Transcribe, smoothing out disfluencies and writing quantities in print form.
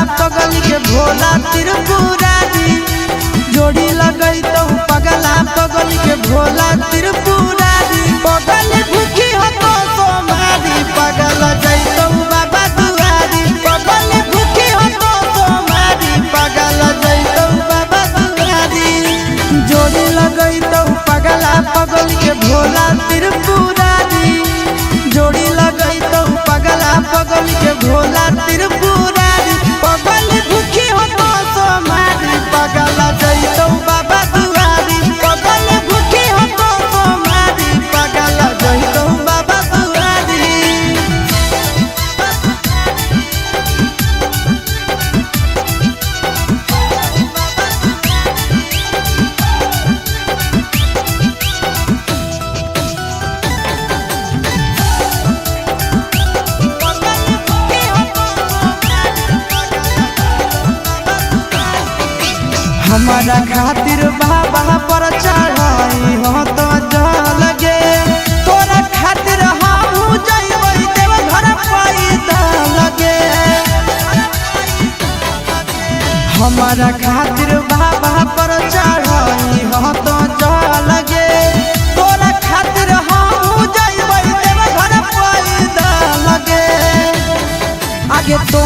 पगली के भोला त्रिपुरारी जोड़ी लगई तो पगला पगली के भोला त्रिपुरारी पगली भूखी हो तो सोमारी पगल जैतो बाबा दुआरी पगली भूखी हो तो सोमारी पगल जैतो बाबा दुआरी जोड़ी लगई तो पगला पगली के भोला त्रिपुरारी जोड़ी लगई तो पगला पगली के भोला त्रिपुरारी पगली भूखी हो तो सोमारी पगल जैतो बाबा दुआरी पगली भूखी हो तो सोमारी पगल जैतो बाबा दुआरी। हमारा खातिर बाबा पर चढ़ाई हो तो लगे तोरा खातिर हम जइबै देव घर पैदा लगे हमारा खातिर बाबा पर चढ़ाई हो तो लगे तोरा खातिर हम जइबै देव घर पैदा लगे आगे तो